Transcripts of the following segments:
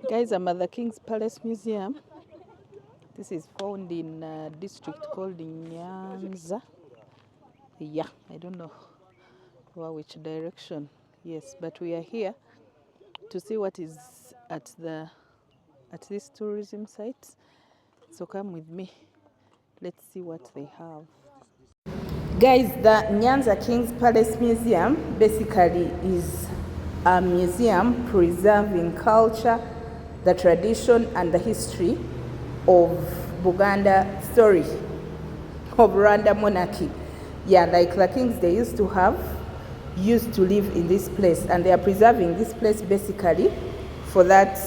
Guys, I'm at the King's Palace Museum. This is found in a district called Nyanza. Yeah, I don't know which direction. Yes, but we are here to see what is at this tourism site. So come with me. Let's see what they have. Guys, the Nyanza King's Palace Museum basically is a museum preserving culture, the tradition and the history of Buganda story of Rwanda monarchy. Yeah, like the kings they used to live in this place, and they are preserving this place basically for that,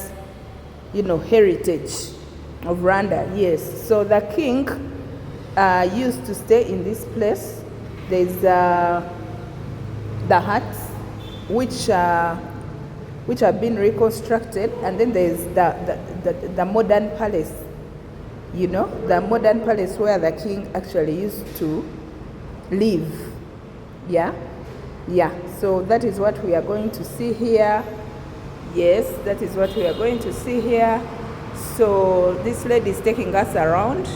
heritage of Rwanda. Yes, so the king used to stay in this place. There's the huts which have been reconstructed, and then there's the modern palace, the modern palace where the king actually used to live. Yeah, so that is what we are going to see here. Yes, that is what we are going to see here. So this lady is taking us around.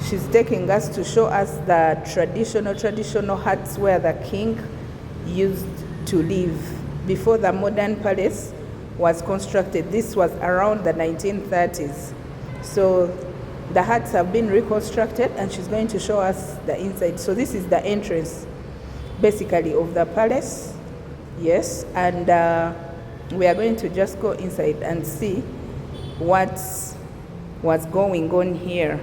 She's taking us to show us the traditional huts where the king used to live before the modern palace was constructed. This was around the 1930s. So the huts have been reconstructed, and she's going to show us the inside. So this is the entrance basically of the palace. Yes, and we are going to just go inside and see what's going on here.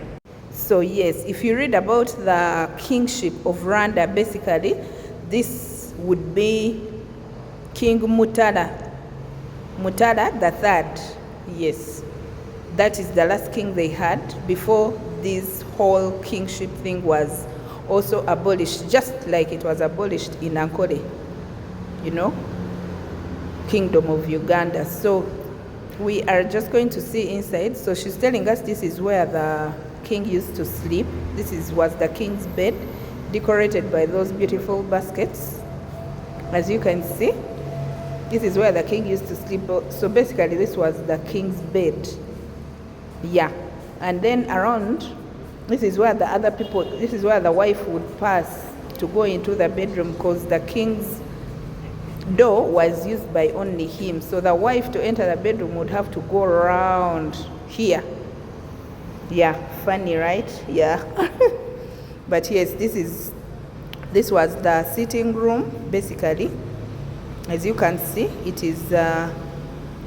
So yes, if you read about the kingship of Rwanda, basically this would be King Mutara III. Yes, that is the last king they had before this whole kingship thing was also abolished, just like it was abolished in Ankole, Kingdom of Uganda. So we are just going to see inside. So she's telling us this is where the king used to sleep. This was the king's bed, decorated by those beautiful baskets. As you can see, this is where the king used to sleep. So basically this was the king's bed. Yeah, and then around, this is where the wife would pass to go into the bedroom, because the king's door was used by only him. So the wife to enter the bedroom would have to go around here. Yeah, funny, right? Yeah. But yes, this was the sitting room basically. As you can see, it is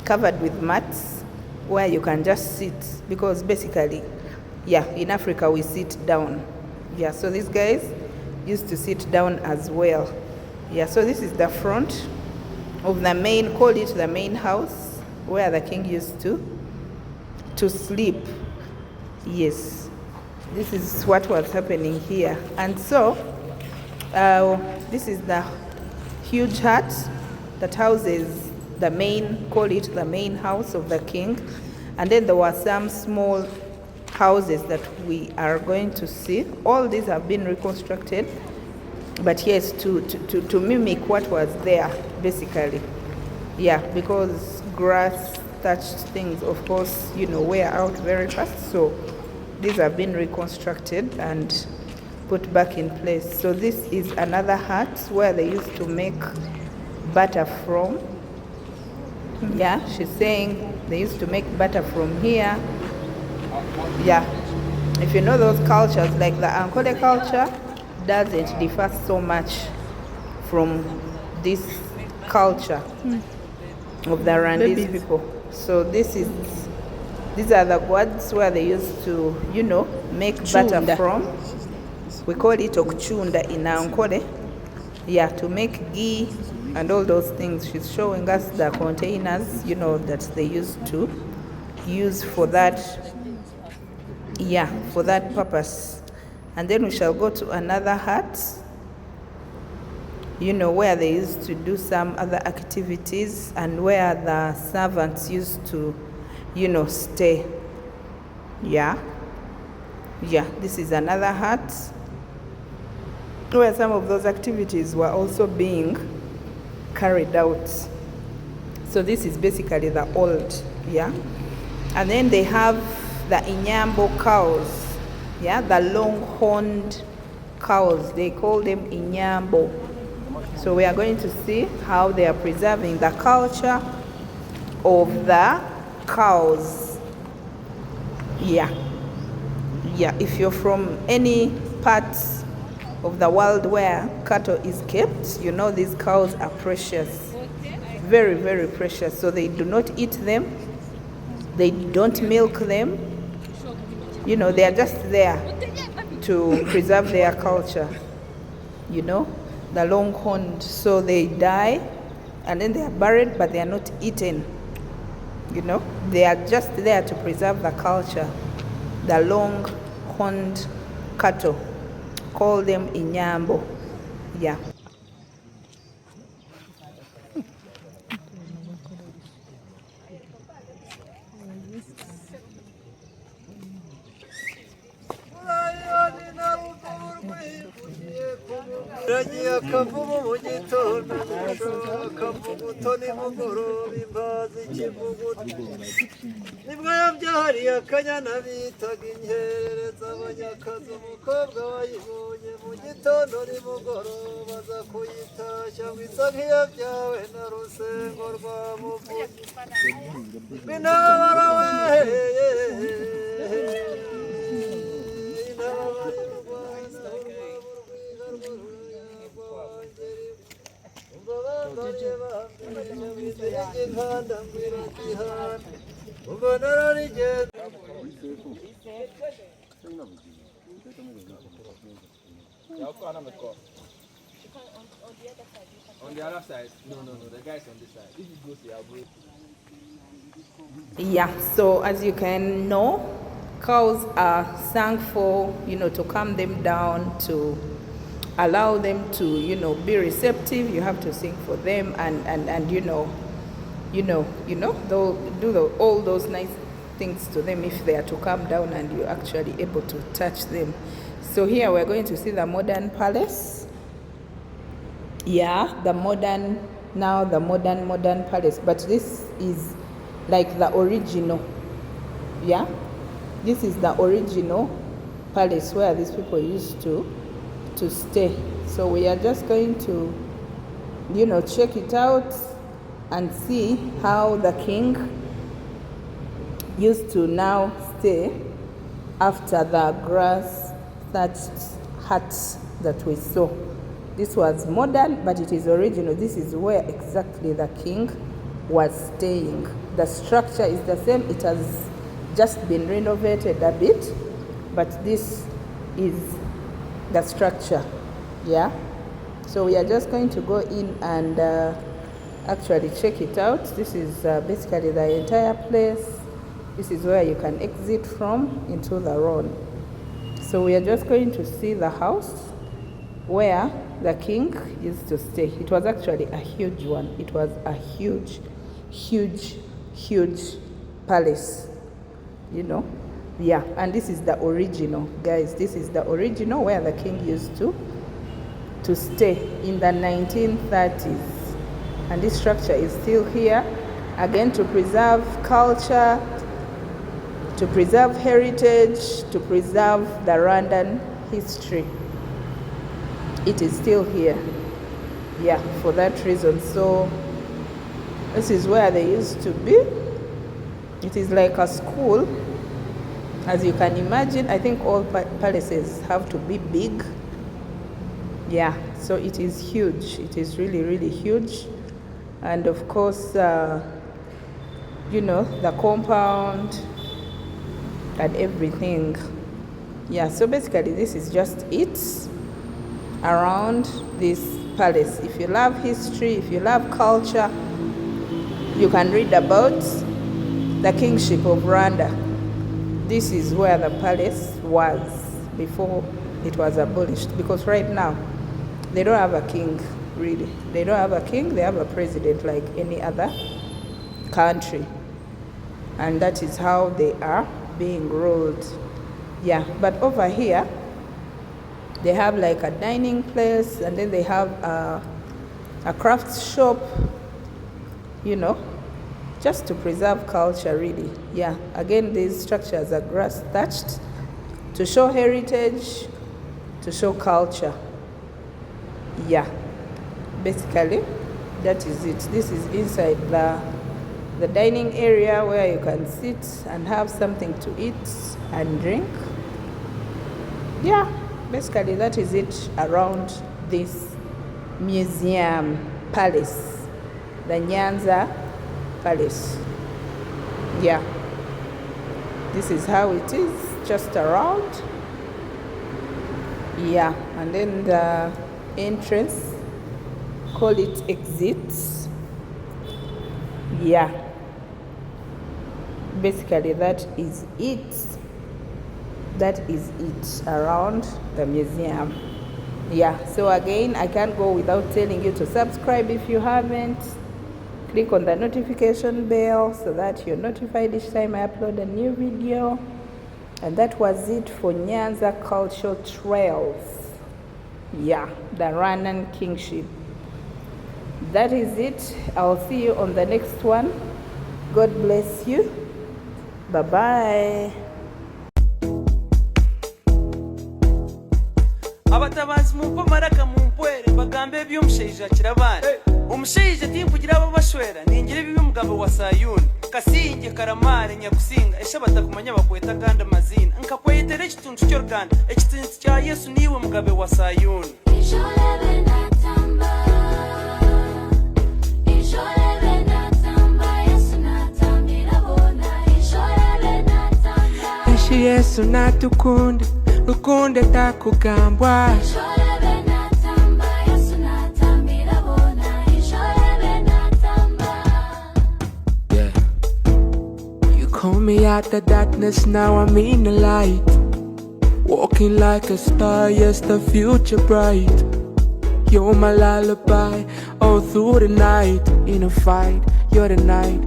covered with mats where you can just sit, because basically, yeah, in Africa we sit down. Yeah, so these guys used to sit down as well. Yeah, so this is the front of the main, call it the main house, where the king used to sleep. Yes, this is what was happening here. And so this is the huge hut that houses the main, call it the main house of the king. And then there were some small houses that we are going to see. All these have been reconstructed, but yes, to mimic what was there basically. Yeah, because grass thatched things, of course, wear out very fast. So these have been reconstructed and put back in place. So this is another hut where they used to make butter from. Yeah, she's saying they used to make butter from here. Yeah, if you know those cultures, like the Ankole culture doesn't differ so much from this culture of the Rwandese people. So these are the gourds where they used to, make butter from. We call it okuchunda in Ankole. Yeah, to make ghee and all those things. She's showing us the containers, that they used to use for that. Yeah, for that purpose. And then we shall go to another hut, where they used to do some other activities, and where the servants used to, stay. Yeah, this is another hut where some of those activities were also being carried out. So this is basically the old, yeah. And then they have the Inyambo cows, yeah, the long-horned cows. They call them Inyambo. So we are going to see how they are preserving the culture of the cows. Yeah. Yeah, if you're from any part of the world where cattle is kept, you know these cows are precious. Very, very precious. So they do not eat them. They don't milk them. You know, they are just there to preserve their culture. You know, the long-horned. So they die and then they are buried, but they are not eaten. You know, they are just there to preserve the culture. The long-horned cattle. Call them Inyambo. Yeah. Ragiye akavumu mu gitondo akavuguto nimugoroba imbazi ikivuguto nibwo yabyahariye akanyana bitaga inkerereza abanyakazi umukobwa wayibonye mu gitondo nimugoroba aza kuyitashya ngo isa nk'iyabyawe na rusengo rwa muvunyi binabara weheye On the other side, no, the guys on this side. If it goes here, I'll go. Yeah, so as you can know, cows are sung for, you know, to calm them down, to allow them to, you know, be receptive. You have to sing for them and they'll do all those nice things to them if they are to calm down and you're actually able to touch them. So here we're going to see the modern palace. Yeah, the modern palace, but this is like the original. Yeah, this is the original palace where these people used to stay. So we are just going to, you know, check it out and see how the king used to now stay after the grass thatched hut that we saw. This was modern, but it is original. This is where exactly the king was staying. The structure is the same. It has just been renovated a bit, but this is the structure. Yeah. So we are just going to go in and actually check it out. This is basically the entire place. This is where you can exit from into the road. So we are just going to see the house where the king used to stay. It was actually a huge one. It was a huge palace, you know. Yeah, and this is the original, guys. This is the original where the king used to stay in the 1930s. And this structure is still here, again, to preserve culture, to preserve heritage, to preserve the Rwandan history. It is still here. Yeah, for that reason. So this is where they used to be. It is like a school. As you can imagine, I think all palaces have to be big. Yeah, so it is huge. It is really huge. And of course, you know, the compound and everything. Yeah, so basically this is just it around this palace. If you love history, if you love culture, you can read about the kingship of Rwanda. This is where the palace was before it was abolished, because right now they don't have a king, really. They don't have a king, they have a president like any other country. And that is how they are being ruled. Yeah, but over here they have like a dining place, and then they have a craft shop, you know, just to preserve culture, really. Yeah, again, these structures are grass thatched to show heritage, to show culture. Yeah, basically that is it. This is inside the dining area where you can sit and have something to eat and drink. Yeah, basically that is it around this museum palace, the Nyanza palace. Yeah, this is how it is, just around. Yeah, and then the entrance, call it exits. Yeah, basically that is it. That is it around the museum. Yeah, so again, I can't go without telling you to subscribe if you haven't. Click on the notification bell so that you're notified each time I upload a new video. And that was it for Nyanza Cultural Trails. Yeah, the Rwandan kingship. That is it. I'll see you on the next one. God bless you. Bye-bye. abatabazi mumpa maraka mumpwere bagambe by'umusheija kirabana umusheija timpugira abo bashwera ningira bibi mugabo wa Sayuni kasinge karamare nyakusinga esha batakumanya bakweta ganda mazina nkakwetere ekituntu cyo Rwanda ekituntu cya Yesu niwe mugabe wa Sayuni Yesu natukunde ukunde takugambwa yeah. You call me out the darkness, now I'm in the light, walking like a star, yes, the future bright. You're my lullaby all through the night. In a fight, you're the night.